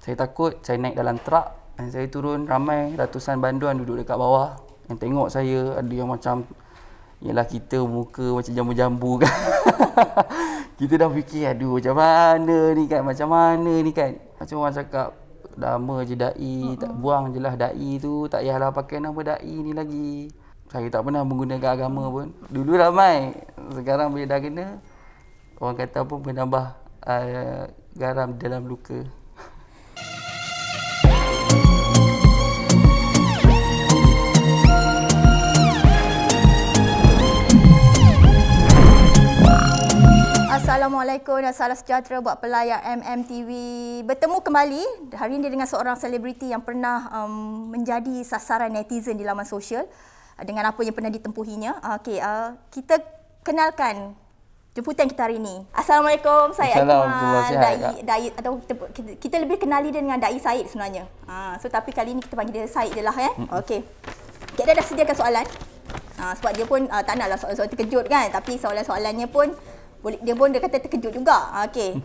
Saya takut saya naik dalam truk dan saya turun, ramai ratusan banduan duduk dekat bawah. Yang tengok saya ada yang macam, yalah kita muka macam jambu-jambu kan. Kita dah fikir, aduh macam mana ni kan. Macam orang cakap, lama je da'i, tak buang je lah da'i tu, tak payahlah pakai nama da'i ni lagi. Saya tak pernah menggunakan agama pun. Dulu ramai, sekarang bila dah kena, orang kata pun menambah garam dalam luka. Assalamualaikum dan salam sejahtera buat pelayar MMTV. Bertemu kembali hari ini dengan seorang selebriti yang pernah menjadi sasaran netizen di laman sosial dengan apa yang pernah ditempuhinya. Kita kenalkan jemputan kita hari ini. Assalamualaikum, saya Akmal. Dai atau kita lebih kenali dia dengan Dai Said sebenarnya. So tapi kali ini kita panggil dia Said je lah Okey. Kita dah sediakan soalan. Sebab dia pun tak naklah soalan-soalan terkejut kan, tapi soalan-soalannya pun dia kata terkejut juga. Okey.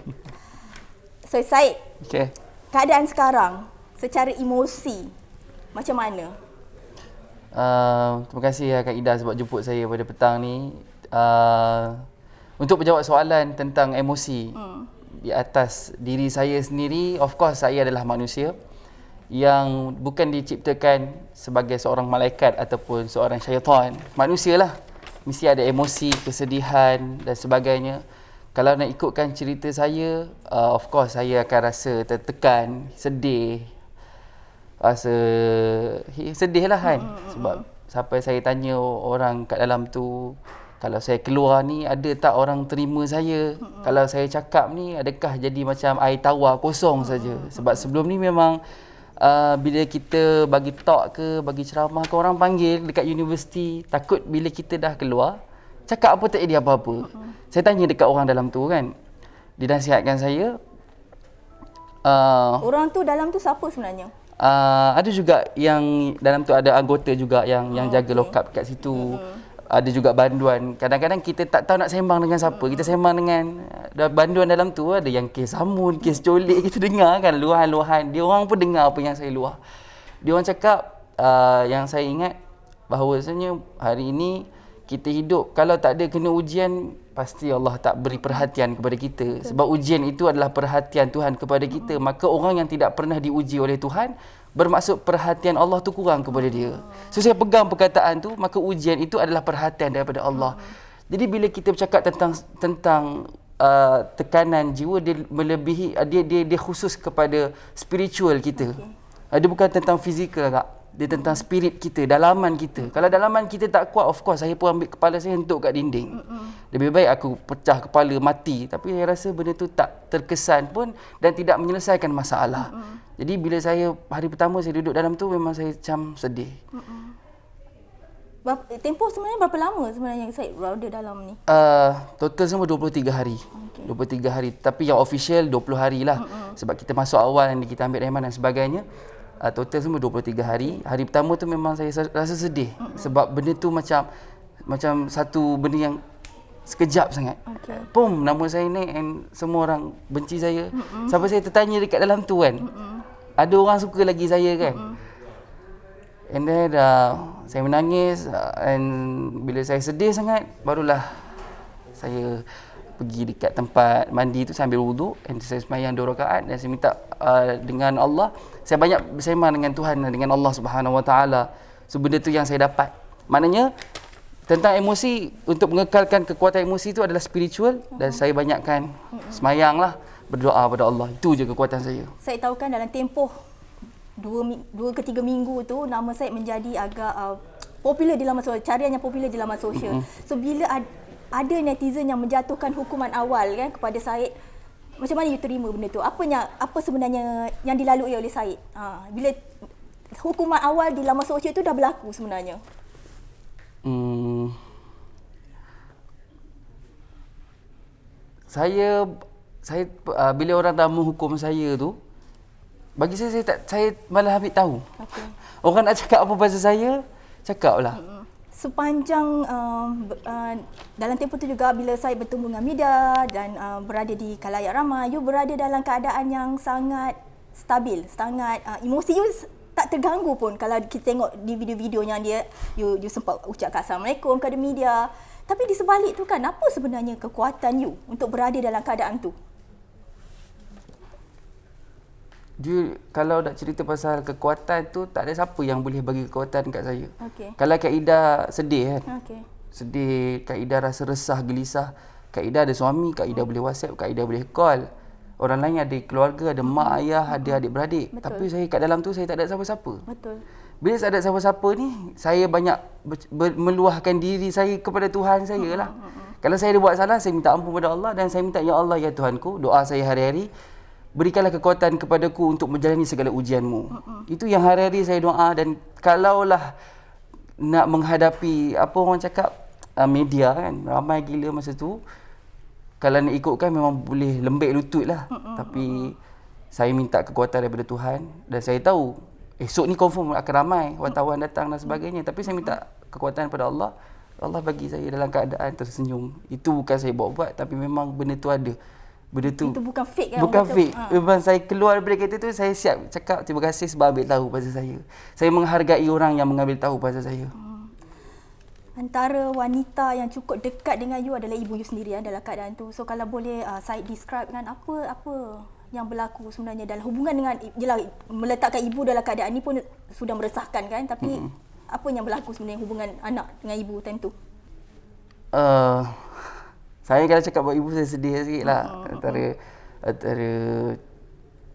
So Said. Okey. Keadaan sekarang secara emosi macam mana? Terima kasih Kak Ida sebab jemput saya pada petang ni. Untuk menjawab soalan tentang emosi di atas diri saya sendiri, of course saya adalah manusia yang bukan diciptakan sebagai seorang malaikat ataupun seorang syaitan. Manusialah. Mesti ada emosi, kesedihan dan sebagainya. Kalau nak ikutkan cerita saya, of course saya akan rasa tertekan, sedih. Rasa sedih lah kan. Sebab sampai saya tanya orang kat dalam tu, kalau saya keluar ni ada tak orang terima saya? Kalau saya cakap ni adakah jadi macam air tawar kosong saja? Sebab sebelum ni memang bila kita bagi talk ke, bagi ceramah ke, orang panggil dekat universiti, takut bila kita dah keluar, cakap apa tak jadi apa-apa. Saya tanya dekat orang dalam tu kan, dia nasihatkan saya. Orang tu dalam tu siapa sebenarnya? Ada juga yang dalam tu ada anggota juga yang jaga lokap kat situ. Ada juga banduan. Kadang-kadang kita tak tahu nak sembang dengan siapa. Kita sembang dengan banduan dalam tu, ada yang kes samun, kes colik. Kita dengar kan luahan-luahan. Dia orang pun dengar apa yang saya luah. Dia orang cakap, yang saya ingat bahawasanya hari ini kita hidup, kalau tak ada kena ujian, pasti Allah tak beri perhatian kepada kita. Sebab ujian itu adalah perhatian Tuhan kepada kita. Maka orang yang tidak pernah diuji oleh Tuhan, bermaksud perhatian Allah tu kurang kepada dia. So saya pegang perkataan tu, maka ujian itu adalah perhatian daripada Allah. Jadi bila kita bercakap tentang tekanan jiwa, dia melebihi, dia khusus kepada spiritual kita. Dia bukan tentang fizikal Kak. Dia tentang spirit kita, dalaman kita. Kalau dalaman kita tak kuat, of course saya pun ambil kepala saya hentuk kat dinding. Lebih baik aku pecah kepala, mati. Tapi saya rasa benda tu tak terkesan pun dan tidak menyelesaikan masalah. Jadi bila saya hari pertama saya duduk dalam tu, memang saya macam sedih. Tempoh sebenarnya berapa lama sebenarnya saya berada dalam ni? Total semua 23 hari. 23 hari. Tapi yang official 20 hari lah. Sebab kita masuk awal dan kita ambil reman dan sebagainya. Total semua 23 hari. Hari pertama tu memang saya rasa sedih. Sebab benda tu macam satu benda yang sekejap sangat. Pum, nama saya naik and semua orang benci saya. Sampai saya tertanya dekat dalam tu kan. Ada orang suka lagi saya kan. And then saya menangis and bila saya sedih sangat, barulah saya pergi dekat tempat mandi tu sambil wuduk dan saya sembahyang 2 rakaat dan saya minta dengan Allah, saya banyak bersema dengan Tuhan, dengan Allah Subhanahu Wa Taala. So benda tu yang saya dapat. Maknanya tentang emosi, untuk mengekalkan kekuatan emosi itu adalah spiritual dan saya banyakkan sembahyang lah, berdoa pada Allah. Itu je kekuatan saya. Saya tahu kan dalam tempoh 2 ke 3 minggu tu nama saya menjadi agak popular di laman sosial, carian yang popular di laman sosial. So bila ada netizen yang menjatuhkan hukuman awal kan kepada Said, macam mana you terima benda tu? Apa sebenarnya yang dilalui oleh Said? Bila hukuman awal di laman sosial tu dah berlaku sebenarnya. Saya bila orang dah menghukum saya tu, bagi saya malah ambil tahu. Orang nak cakap apa pasal saya, cakaplah. Sepanjang dalam tempoh tu juga bila saya bertemu dengan media dan berada di khalayak ramai, you berada dalam keadaan yang sangat stabil, sangat emosi you tak terganggu pun kalau kita tengok di video-videonya dia you sempat ucapkan assalamualaikum kepada media. Tapi di sebalik tu kan, apa sebenarnya kekuatan you untuk berada dalam keadaan tu? Dia kalau nak cerita pasal kekuatan tu, tak ada siapa yang boleh bagi kekuatan kat saya. Okey. Kalau Kak Ida sedih kan, Okey. sedih, Kak Ida rasa resah, gelisah, Kak Ida ada suami, Kak Ida boleh WhatsApp, Kak Ida boleh call. Orang lain ada keluarga, ada mak, ayah, ada adik-beradik. Betul. Tapi saya kat dalam tu, saya tak ada siapa-siapa. Betul. Bila tak ada siapa-siapa ni, saya banyak meluahkan diri saya kepada Tuhan saya lah. Kalau saya ada buat salah, saya minta ampun kepada Allah dan saya minta, ya Allah, ya Tuhanku, doa saya hari-hari, berikanlah kekuatan kepadaku untuk menjalani segala ujianmu. Itu yang hari-hari saya doa. Dan kalaulah nak menghadapi, apa orang cakap, media kan, ramai gila masa tu, kalau nak ikutkan memang boleh lembik lutut lah. Tapi saya minta kekuatan daripada Tuhan dan saya tahu esok ni confirm akan ramai wartawan datang dan sebagainya. Tapi saya minta kekuatan daripada Allah. Allah bagi saya dalam keadaan tersenyum. Itu bukan saya buat-buat, tapi memang benda tu ada. Benda tu Itu bukan fake kan? bukan fake. Memang saya keluar daripada kereta tu, saya siap cakap terima kasih sebab ambil tahu pasal saya. Saya menghargai orang yang mengambil tahu pasal saya. Antara wanita yang cukup dekat dengan you adalah ibu you sendiri dalam keadaan tu. So kalau boleh Syed describe kan apa yang berlaku sebenarnya dalam hubungan dengan, jelah meletakkan ibu dalam keadaan ni pun sudah meresahkan kan, tapi apa yang berlaku sebenarnya hubungan anak dengan ibu time tu? Saya kalau cakap buat ibu saya sedih sikit lah. Antara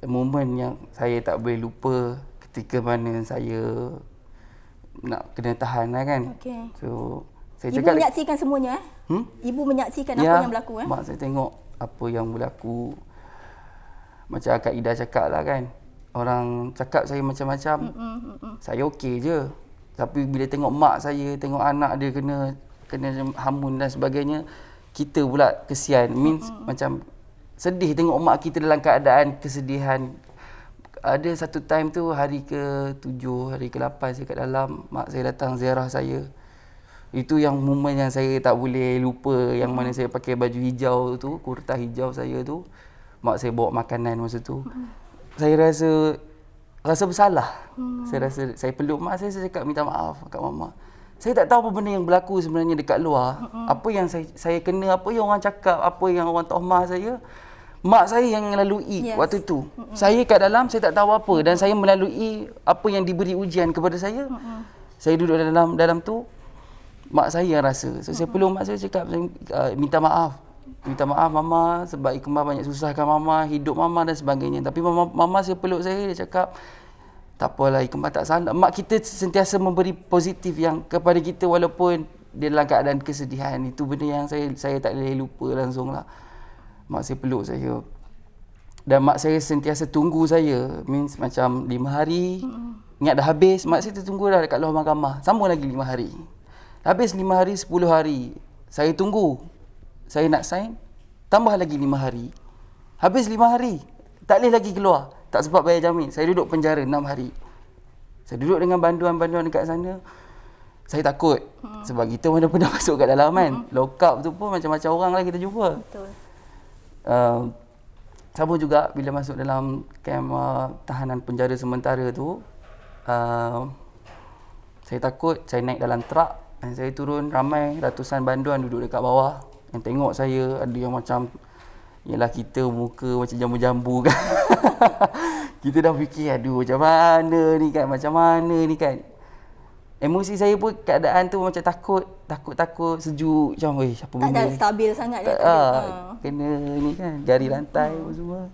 momen yang saya tak boleh lupa ketika mana saya nak kena tahan lah kan. Okay. So saya Ibu cakap, menyaksikan semuanya Ibu menyaksikan ya, apa yang berlaku mak saya tengok apa yang berlaku. Macam Kak Ida cakap lah kan, orang cakap saya macam-macam, saya okey je. Tapi bila tengok mak saya, tengok anak dia kena hamun dan sebagainya, kita pula kesian. Means macam sedih tengok mak kita dalam keadaan kesedihan. Ada satu time tu hari ke-7, hari ke-8 saya kat dalam, mak saya datang ziarah saya. Itu yang momen yang saya tak boleh lupa, yang mana saya pakai baju hijau tu, kurta hijau saya tu. Mak saya bawa makanan masa tu. Saya rasa bersalah. Saya peluk mak saya cakap minta maaf kat mama. Saya tak tahu apa benda yang berlaku sebenarnya dekat luar. Apa yang saya kena, apa yang orang cakap, apa yang orang tohmah saya. Mak saya yang melalui waktu tu. Saya kat dalam, saya tak tahu apa. Dan saya melalui apa yang diberi ujian kepada saya. Saya duduk dalam tu, mak saya yang rasa. So, saya peluk mak saya cakap, minta maaf. Minta maaf mama sebab Iqmah banyak susahkan mama, hidup mama dan sebagainya. Tapi mama saya peluk saya, dia cakap, tak apalah Iqmah tak salah. Mak kita sentiasa memberi positif yang kepada kita walaupun dia dalam keadaan kesedihan. Itu benda yang saya tak boleh lupa langsung lah. Mak saya peluk saya. Dan mak saya sentiasa tunggu saya. Means macam 5 hari. Ingat dah habis. Mak saya tertunggu dah dekat luar mahkamah. Sama lagi 5 hari. Habis 5 hari, 10 hari. Saya tunggu. Saya nak sign. Tambah lagi 5 hari. Habis 5 hari. Tak boleh lagi keluar. Tak sempat bayar jamin. Saya duduk penjara 6 hari. Saya duduk dengan banduan-banduan dekat sana. Saya takut. Sebab kita mana pernah masuk kat dalam kan. Lock up tu pun macam-macam orang lah kita jumpa. Betul. Sama juga bila masuk dalam kem tahanan penjara sementara tu, saya takut. Saya naik dalam truk dan saya turun, ramai ratusan banduan duduk dekat bawah yang tengok saya. Ada yang macam, yalah kita muka macam jambu-jambu kan. Kita dah fikir, aduh macam mana ni kan. Emosi saya pun keadaan tu macam takut, sejuk. Macam, apa benda Tak ni? stabil sangat dia. Kena ni kan, jari rantai apa semua.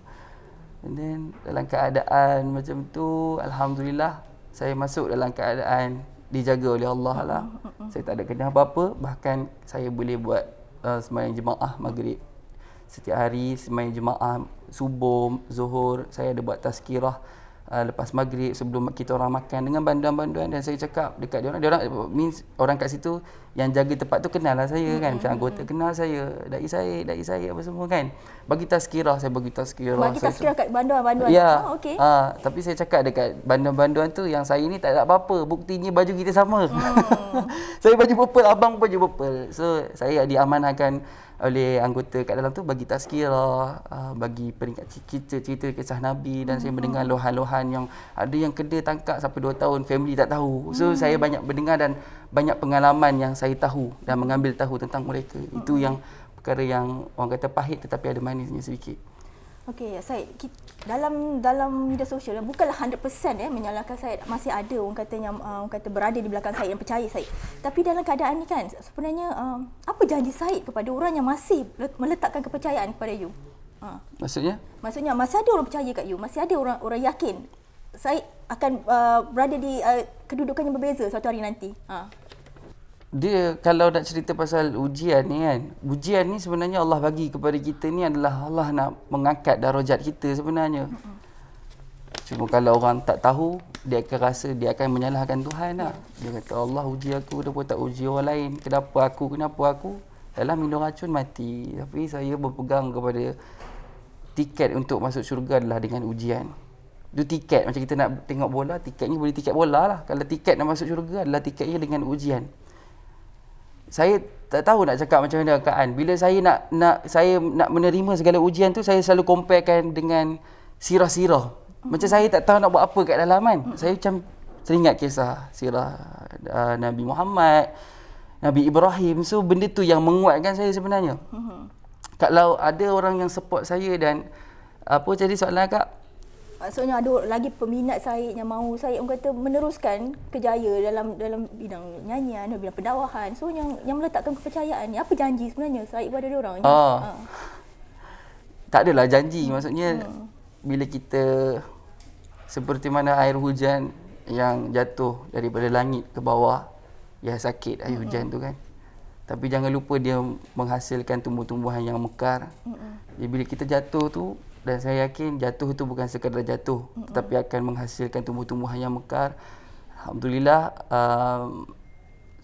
And then dalam keadaan macam tu, Alhamdulillah, saya masuk dalam keadaan dijaga oleh Allah lah. Saya tak ada kena apa-apa. Bahkan saya boleh buat sembahyang jemaah maghrib. Setiap hari sembahyang jemaah subuh, zuhur. Saya ada buat tazkirah lepas maghrib sebelum kita orang makan dengan banduan-banduan. Dan saya cakap dekat dia orang means orang kat situ yang jaga tempat tu kenal lah saya kan. Macam anggota kenal saya, dai saya apa semua kan. Bagi tazkirah, saya bagi tazkirah. Bagi tazkirah kat banduan-banduan. Ya. Okey. Tapi saya cakap dekat banduan-banduan tu, yang saya ni tak ada apa-apa. Buktinya baju kita sama. Saya baju purple, abang baju purple. So saya diamanahkan oleh anggota kat dalam tu, bagi tazkirah, bagi peringkat cerita kisah Nabi, dan saya mendengar lohan-lohan yang ada yang kena tangkap sampai 2 tahun, family tak tahu. So saya banyak mendengar dan banyak pengalaman yang saya tahu dan mengambil tahu tentang mereka. Itu yang perkara yang orang kata pahit tetapi ada manisnya sedikit. Okey, Syed, dalam media sosial bukanlah 100% menyalahkan Syed. Masih ada orang katanya orang kata berada di belakang Syed yang percaya Syed. Tapi dalam keadaan ni kan sebenarnya apa janji Syed kepada orang yang masih meletakkan kepercayaan kepada you? Maksudnya? Maksudnya masih ada orang percaya kat you, masih ada orang yakin Syed akan berada di kedudukan yang berbeza suatu hari nanti. Dia kalau nak cerita pasal ujian ni kan, ujian ni sebenarnya Allah bagi kepada kita ni adalah Allah nak mengangkat darajat kita sebenarnya. Cuma kalau orang tak tahu, dia akan rasa dia akan menyalahkan Tuhan lah. Dia kata Allah uji aku, dia pun tak uji orang lain. Kenapa aku? Dalam minum racun mati. Tapi saya berpegang kepada tiket untuk masuk syurga adalah dengan ujian. Itu tiket, macam kita nak tengok bola, tiketnya boleh tiket bola lah. Kalau tiket nak masuk syurga adalah tiketnya dengan ujian. Saya tak tahu nak cakap macam mana keadaan. Bila saya nak menerima segala ujian tu, saya selalu comparekan dengan sirah-sirah. Macam saya tak tahu nak buat apa kat dalam kan. Saya macam teringat kisah sirah Nabi Muhammad, Nabi Ibrahim. So benda tu yang menguatkan saya sebenarnya. Kalau ada orang yang support saya dan apa jadi soalan Kak? Maksudnya ada lagi peminat Syed yang mahu Syed orang kata meneruskan kejaya dalam bidang nyanyian, bidang pendakwahan. So yang meletakkan kepercayaan ni, apa janji sebenarnya Syed kepada dia orang? Tak adalah janji. Maksudnya bila kita seperti mana air hujan yang jatuh daripada langit ke bawah, ya sakit air hujan tu kan. Tapi jangan lupa dia menghasilkan tumbuh-tumbuhan yang mekar. Jadi bila kita jatuh tu, dan saya yakin jatuh itu bukan sekadar jatuh, tetapi akan menghasilkan tumbuh-tumbuhan yang mekar. Alhamdulillah,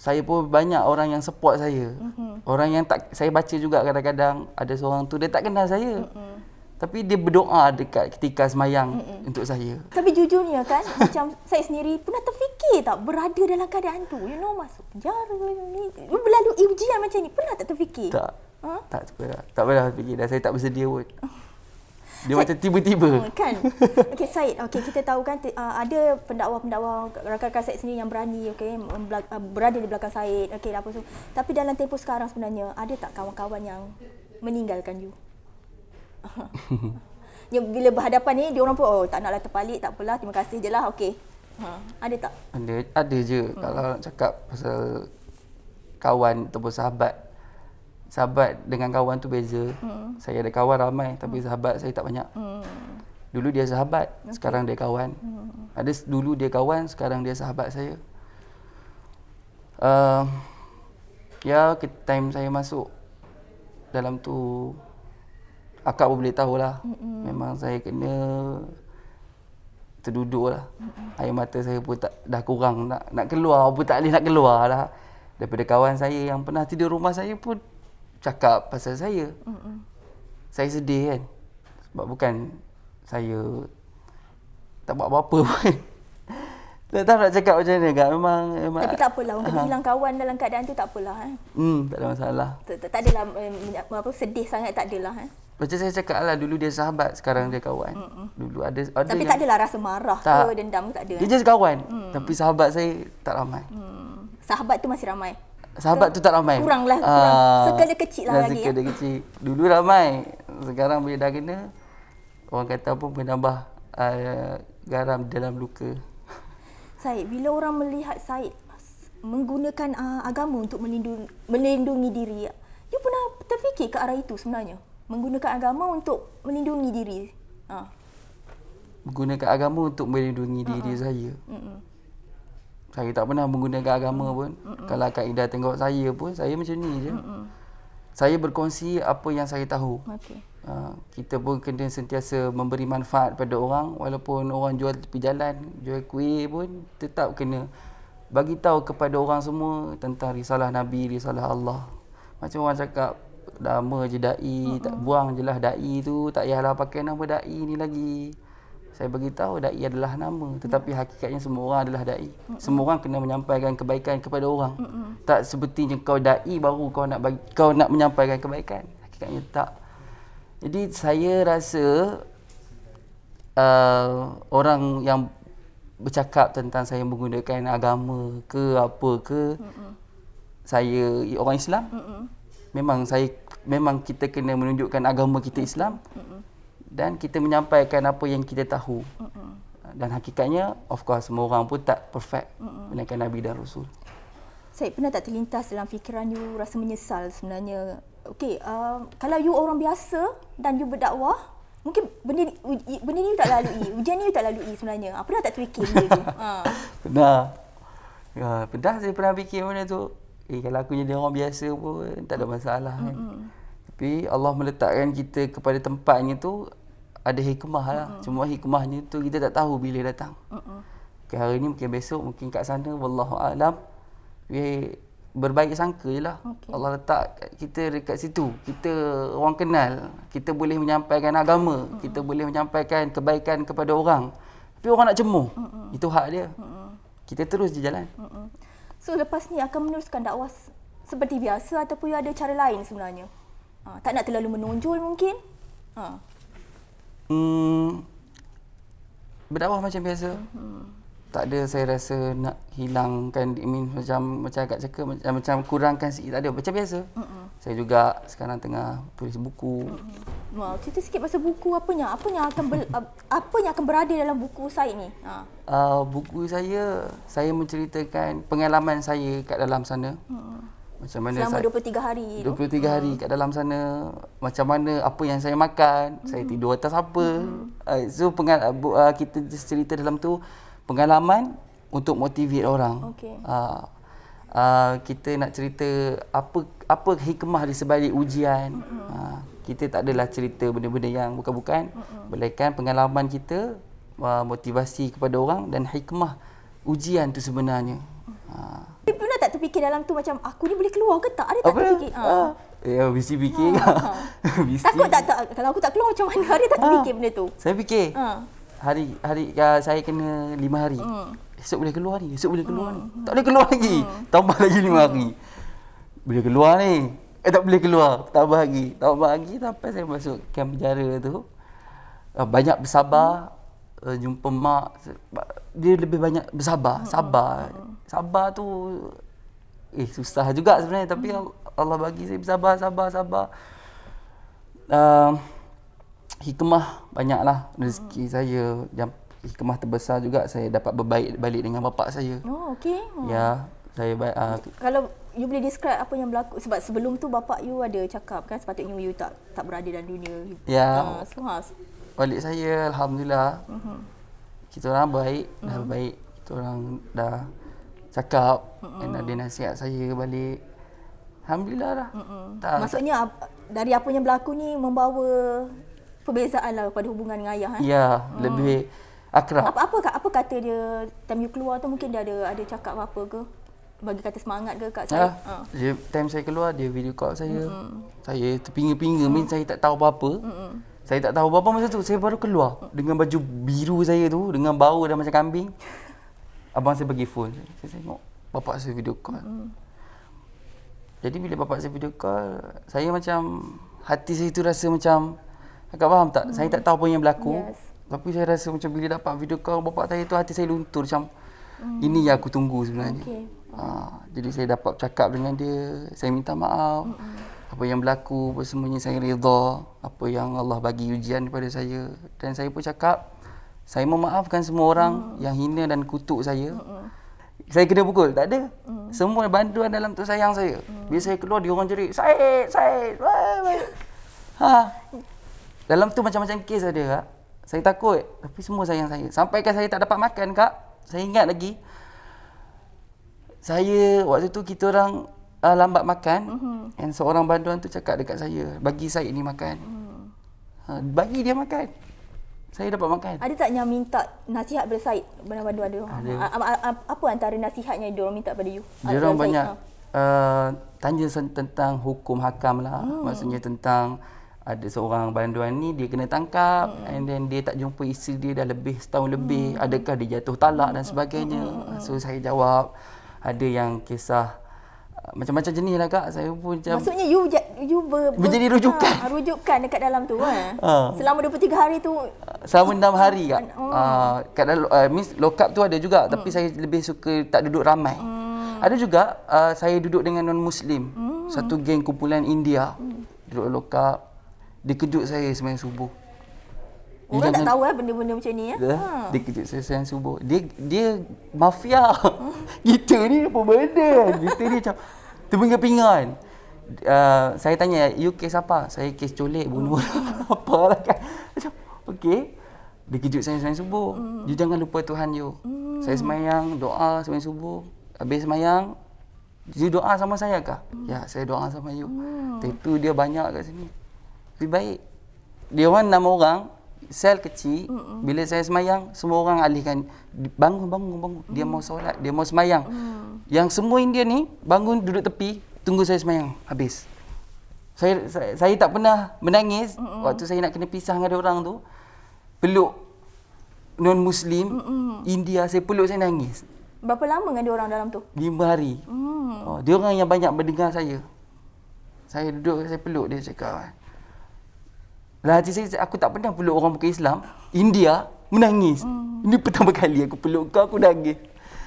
saya pun banyak orang yang support saya. Orang yang tak, saya baca juga kadang-kadang ada seorang tu dia tak kenal saya. Tapi dia berdoa dekat ketika semayang untuk saya. Tapi jujurnya kan, macam saya sendiri pernah terfikir tak berada dalam keadaan tu. You know, masuk penjara ni, melalui ujian macam ni, pernah tak terfikir? Tak pernah fikir, dan saya tak bersedia pun. Dia Syed, macam tiba-tiba. Kan? Okey Syed, kita tahu kan ada pendakwa-pendakwa rakan-rakan Syed sendiri yang berani berada di belakang Syed, apa so. Tapi dalam tempoh sekarang sebenarnya ada tak kawan-kawan yang meninggalkan you? Yang bila berhadapan ni dia orang pun tak naklah terpalit, tak apalah, terima kasih je lah, okey. Ada tak? Ada je. Kalau nak cakap pasal kawan ataupun sahabat dengan kawan tu beza. Saya ada kawan ramai tapi sahabat saya tak banyak. Dulu dia sahabat, sekarang dia kawan. Dulu dia kawan, sekarang dia sahabat saya. Time saya masuk dalam tu, akak pun boleh tahulah. Memang saya kena terduduk lah. Air mata saya pun dah kurang, nak keluar pun tak boleh nak keluar dah. Daripada kawan saya yang pernah tidur rumah saya pun cakap pasal saya. Saya sedih kan. Sebab bukan saya tak buat apa-apa pun. Tak tahu nak cakap macam mana Kak. Memang tapi tak apalah, orang kena hilang kawan dalam keadaan tu tak apalah. Tak ada masalah. Tak adalah sedih sangat, tak adalah. Macam saya cakap lah, dulu dia sahabat, sekarang dia kawan. Dulu ada tapi yang tak adalah rasa marah ke dendam, tak ada. Dia just kawan. Tapi sahabat saya tak ramai. Sahabat tu masih ramai. Sahabat tu tak ramai. Kurang. Sekali kecil lah lagi. Sekali kecil. Dulu ramai. Sekarang bila dah kena, orang kata pun menambah garam dalam luka. Syed, bila orang melihat Syed menggunakan agama untuk melindungi diri, you pernah terfikir ke arah itu sebenarnya? Menggunakan agama untuk melindungi diri. Menggunakan agama untuk melindungi diri saya. Saya tak pernah menggunakan agama pun. Kalau Kak Ida tengok saya pun, saya macam ni je. Saya berkongsi apa yang saya tahu. Kita pun kena sentiasa memberi manfaat pada orang. Walaupun orang jual tepi jalan, jual kuih pun, tetap kena bagi tahu kepada orang semua tentang risalah Nabi, risalah Allah. Macam orang cakap, lama je da'i, tak buang je lah da'i tu, tak payahlah pakai nama da'i ni lagi. Saya beritahu dai adalah nama, tetapi hakikatnya semua orang adalah dai. Semua orang kena menyampaikan kebaikan kepada orang. Tak sepertinya kau dai baru kau nak menyampaikan kebaikan. Hakikatnya tak. Jadi saya rasa orang yang bercakap tentang saya menggunakan agama ke apa ke, saya orang Islam. Memang kita kena menunjukkan agama kita Islam. Dan kita menyampaikan apa yang kita tahu. Dan hakikatnya, of course, semua orang pun tak perfect. Melainkan Nabi dan Rasul. Saya pernah tak terlintas dalam fikiran you rasa menyesal sebenarnya? Okey, kalau you orang biasa dan you berdakwah, mungkin benda ni you tak lalui, ujian ni you tak lalui sebenarnya. Pernah tak terfikir benda tu? Pernah. Ya, pernah saya pernah fikir benda tu. Kalau aku jadi orang biasa pun tak ada masalah kan. Tapi Allah meletakkan kita kepada tempatnya tu ada hikmah lah. Cuma hikmahnya tu kita tak tahu bila datang. Okay, hari ni mungkin besok, mungkin kat sana, wallahu alam. Berbaik sangka je lah. Allah letak kita dekat situ. Kita orang kenal. Kita boleh menyampaikan agama. Kita boleh menyampaikan kebaikan kepada orang. Tapi orang nak cemuh. Itu hak dia. Kita terus je jalan. So lepas ni akan meneruskan dakwah seperti biasa ataupun you ada cara lain sebenarnya? Tak nak terlalu menonjol mungkin? Berdakwah macam biasa. Tak ada saya rasa nak hilangkan macam agak cakap macam kurangkan sikit, tak ada, macam biasa. Saya juga sekarang tengah tulis buku. Cerita sikit pasal buku, apa yang akan berada dalam buku Syed ni? Buku saya menceritakan pengalaman saya kat dalam sana. Macam mana selama 23 hari 23 hari kat dalam sana, macam mana apa yang saya makan, saya tidur atas apa. So kita cerita dalam tu pengalaman untuk motivate orang. Kita nak cerita apa hikmah di sebalik ujian. Kita tak adalah cerita benda-benda yang bukan-bukan, melainkan pengalaman kita, motivasi kepada orang dan hikmah ujian tu sebenarnya. Pernah tak terfikir dalam tu macam aku ni boleh keluar ke tak? Ada tak terfikir? Ya, mesti fikir. Takut tak kalau aku tak keluar macam mana? Ada tak terfikir benda tu? Saya fikir. Hari saya kena 5 hari. Esok boleh keluar ni, esok boleh keluar ni. Tak boleh keluar lagi. Tambah lagi 5 hari. Boleh keluar ni. Tak boleh keluar. Tambah lagi sampai saya masuk kamp penjara tu. Banyak bersabar. Jumpa mak, dia lebih banyak bersabar. Sabar tu susah juga sebenarnya, tapi Allah bagi saya bersabar. Hikmah banyaklah rezeki saya. Hikmah terbesar juga saya dapat berbaik balik dengan bapa saya. Ya, saya kalau you boleh describe apa yang berlaku, sebab sebelum tu bapa you ada cakap kan sepatutnya you tak berada dalam dunia. Ya. Balik saya, alhamdulillah. Kita orang baik, dah baik. Kita orang dah cakap dan ada nasihat saya balik. Alhamdulillah dah. Maksudnya dari apa yang berlaku ni membawa perbezaan lah pada hubungan dengan ayah. Ya, lebih akrab. Apa kata dia time you keluar tu, mungkin dia ada cakap apa ke? Bagi kata semangat ke kat saya? Time saya keluar, dia video call saya. Saya terpinga-pinga, saya tak tahu apa-apa. Saya tak tahu apa-apa masa tu. Saya baru keluar dengan baju biru saya tu, dengan bau dah macam kambing. Abang saya bagi phone. Saya tengok bapak saya video call. Jadi bila bapak saya video call, saya macam hati saya tu rasa macam, akak faham tak? Saya tak tahu apa yang berlaku. Tapi saya rasa macam bila dapat video call bapak saya tu, hati saya luntur macam ini yang aku tunggu sebenarnya. Jadi saya dapat cakap dengan dia, saya minta maaf. Apa yang berlaku, apa semuanya saya redha. Apa yang Allah bagi ujian kepada saya. Dan saya pun cakap, saya memaafkan semua orang yang hina dan kutuk saya. Saya kena pukul, tak ada. Semua bantuan dalam tu sayang saya. Bila saya keluar, dia orang jerit, Syed. Dalam tu macam-macam kes ada, Kak. Saya takut, tapi semua sayang saya. Sampaikan saya tak dapat makan, Kak. Saya ingat lagi. Saya, waktu tu kita orang lambat makan. Dan seorang bantuan tu cakap dekat saya, bagi Syed ni makan. Bagi dia makan. Saya dapat makan. Ada tak yang minta nasihat pada Syed, bantuan dia? Apa antara nasihatnya dia orang minta pada you? Dia orang banyak tanya tentang hukum hakam lah. Maksudnya tentang ada seorang banduan ni dia kena tangkap and then dia tak jumpa isteri dia dah lebih setahun lebih, adakah dia jatuh talak dan sebagainya. So saya jawab. Ada yang kisah macam-macam jenis lah Kak. Saya pun macam, Maksudnya you menjadi rujukan. Rujukan dekat dalam tu Selama 23 hari tu Selama 6 hari Kak. Kat dalam means lock up tu ada juga, tapi saya lebih suka tak duduk ramai. Ada juga saya duduk dengan non muslim. Satu geng kumpulan India duduk lock up. Dia kejut saya sembahyang subuh. Orang tak tahu benda-benda macam ni Dia kejut saya sembahyang subuh. Dia mafia. Kita ni apa benda? Kita ni macam terpingan-pingan. Saya tanya, you kes apa? Saya kes colek, bunuh orang. Apalah kan. Macam, okey. Dia kejut saya sembahyang subuh. You jangan lupa Tuhan you. Saya sembahyang, doa sembahyang subuh. Habis sembahyang, you doa sama saya kah? Ya, saya doa sama you. Itu dia banyak kat sini. Lebih baik. Dia orang 6 orang, sel kecil. Bila saya sembahyang, semua orang alihkan. Bangun. Dia mau solat, dia mau sembahyang. Yang semua India ni, bangun duduk tepi, tunggu saya sembahyang. Habis. Saya tak pernah menangis waktu saya nak kena pisah dengan orang tu. Peluk non-Muslim, India, saya peluk, saya nangis. Berapa lama dengan dia orang dalam tu? 5 hari. Dia orang yang banyak mendengar saya. Saya duduk, saya peluk dia, cakap. Lah hati saya, aku tak pernah peluk orang bukan Islam. India, menangis. Ini pertama kali aku peluk kau, aku nangis.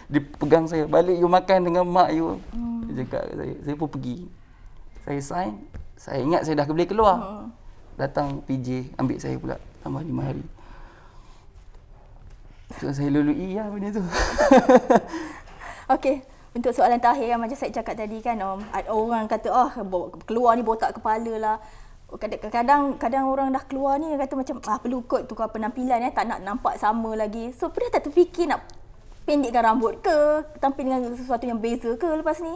Dia pegang saya, balik you makan dengan mak you. Dia cakap kat saya pun pergi. Saya sign, saya ingat saya dah boleh keluar. Datang PJ, ambil saya pula, tambah 5 hari. So saya lalui benda tu. Okey, untuk soalan terakhir macam saya cakap tadi kan, orang kata keluar ni botak kepala lah. Kadang orang dah keluar ni kata macam perlu kot tukar penampilan tak nak nampak sama lagi. So pernah tak terfikir nak pendekkan rambut ke, tampil dengan sesuatu yang beza ke lepas ni?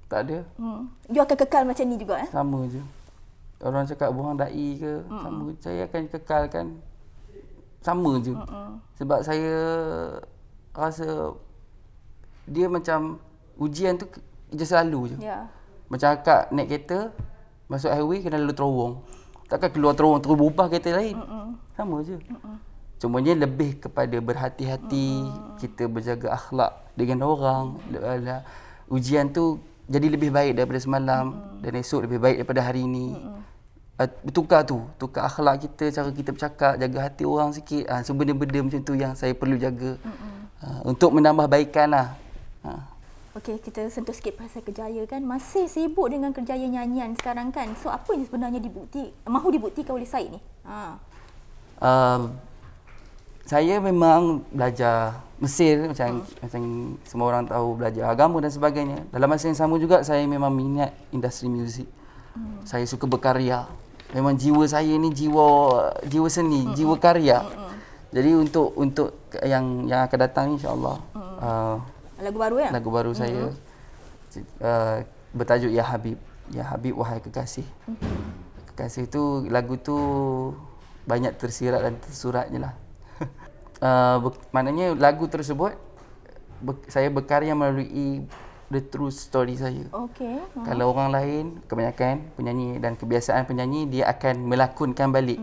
Tak ada. You akan kekal macam ni juga Sama je. Orang cakap buang dai ke, sama. Saya akan kekalkan sama je. Sebab saya rasa dia macam ujian tu je selalu je. Macam akak naik kereta, masuk highway kena lalu terowong. Takkan keluar terowong terus berubah kereta lain. Sama je. Cumanya lebih kepada berhati-hati, kita berjaga akhlak dengan orang. Ujian tu jadi lebih baik daripada semalam dan esok lebih baik daripada hari ini. Tukar akhlak kita, cara kita bercakap, jaga hati orang sikit. So benda-benda macam tu yang saya perlu jaga untuk menambah baikan lah. Okey, kita sentuh sikit pasal kerjaya kan. Masih sibuk dengan kerjaya nyanyian sekarang kan. So apa yang sebenarnya mahu dibuktikan oleh Syed ni? Saya memang belajar Mesir macam semua orang tahu, belajar agama dan sebagainya. Dalam masa yang sama juga saya memang minat industri muzik. Saya suka berkarya. Memang jiwa saya ni jiwa seni, jiwa karya. Jadi untuk yang akan datang insya-Allah lagu baru ya? Lagu baru saya bertajuk Ya Habib. Ya Habib wahai kekasih. Kekasih tu, lagu tu banyak tersirat dan tersuratnya lah. Maknanya lagu tersebut saya berkarya melalui the true story saya. Okey. Kalau orang lain, kebanyakan penyanyi dan kebiasaan penyanyi, dia akan melakonkan balik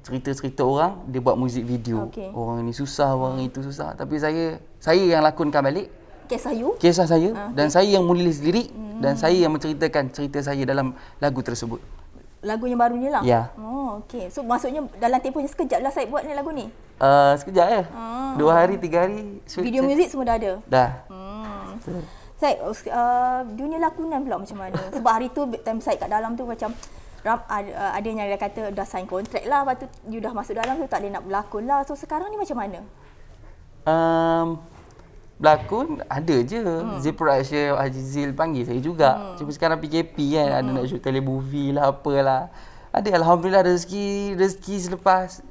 cerita-cerita orang, dia buat muzik video. Orang ni susah, orang itu susah. Tapi saya yang lakonkan balik kisah saya dan saya yang menulis lirik dan saya yang menceritakan cerita saya dalam lagu tersebut. Lagu yang baru ni lah? Ya. Okey. So maksudnya dalam tempoh yang sekejap lah saya buat ni lagu ni? Sekejap 2 hari, 3 hari. Video muzik semua dah ada? Dah. Syed, dunia lakonan pula macam mana? Sebab hari tu time Syed kat dalam tu macam ada yang dia kata dah sign kontrak lah, lepas tu you dah masuk dalam tu tak boleh nak berlakon lah. So sekarang ni macam mana? Berlakon ada je. Zil Production, Haji Zil panggil saya juga. Cuma sekarang PKP kan, ada nak shoot telemovie lah, apalah. Ada, alhamdulillah, rezeki selepas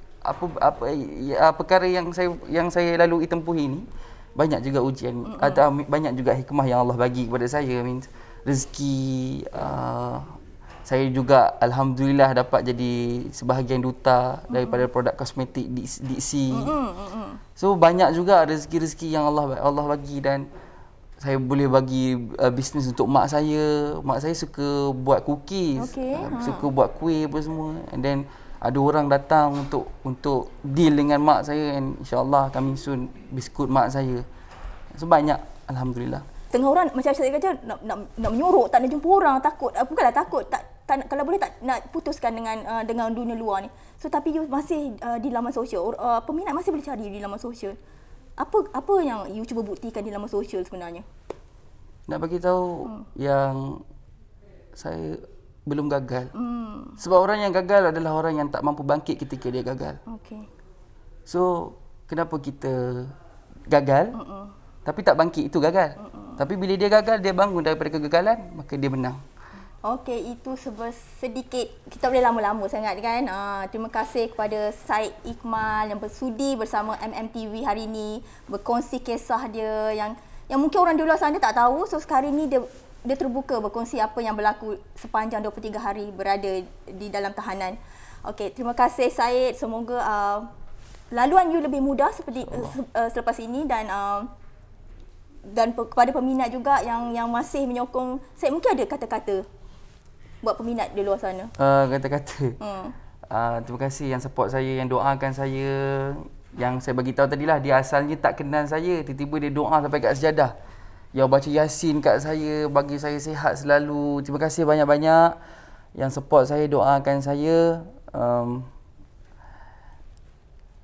perkara yang saya lalui tempuh ini. Banyak juga ujian, atau banyak juga hikmah yang Allah bagi kepada saya. Rezeki, saya juga alhamdulillah dapat jadi sebahagian duta daripada produk kosmetik Dixie. So banyak juga rezeki-rezeki yang Allah bagi dan saya boleh bagi bisnes untuk mak saya. Mak saya suka buat cookies, suka buat kuih apa semua. And then ada orang datang untuk deal dengan mak saya, and insya-Allah coming soon biskut mak saya. So banyak, alhamdulillah. Tengah orang macam saya kata nak menyorok, tak nak jumpa orang, takut. Bukanlah takut, tak kalau boleh tak nak putuskan dengan dunia luar ni. So tapi you masih di laman sosial, peminat masih boleh cari di laman sosial. Apa yang you cuba buktikan di laman sosial sebenarnya? Nak bagi tahu yang saya belum gagal. Sebab orang yang gagal adalah orang yang tak mampu bangkit ketika dia gagal. Okey. So, kenapa kita gagal tapi tak bangkit, itu gagal. Tapi bila dia gagal, dia bangun daripada kegagalan, maka dia menang. Okey, itu sedikit, kita boleh lama-lama sangat kan. Terima kasih kepada Syed Ikmal yang bersudi bersama MMTV hari ini, berkongsi kisah dia yang mungkin orang di luar sana tak tahu. So sekarang ni dia terbuka berkongsi apa yang berlaku sepanjang 23 hari berada di dalam tahanan. Okey, terima kasih Syed. Semoga laluan you lebih mudah seperti selepas ini, dan kepada peminat juga yang masih menyokong. Saya mungkin ada kata-kata buat peminat di luar sana. Kata-kata. Terima kasih yang support saya, yang doakan saya. Yang saya bagi tahu tadilah, dia asalnya tak kenal saya, tiba-tiba dia doa sampai kat sejadah. Yang baca Yasin kat saya, bagi saya sihat selalu. Terima kasih banyak-banyak yang support saya, doakan saya.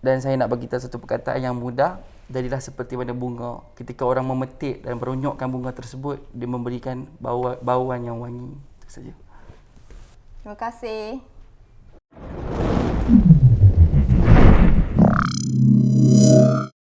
Dan saya nak bagi tahu satu perkataan yang mudah. Jadilah seperti mana bunga. Ketika orang memetik dan merunyukkan bunga tersebut, dia memberikan bauan yang wangi. Itu saja. Terima kasih.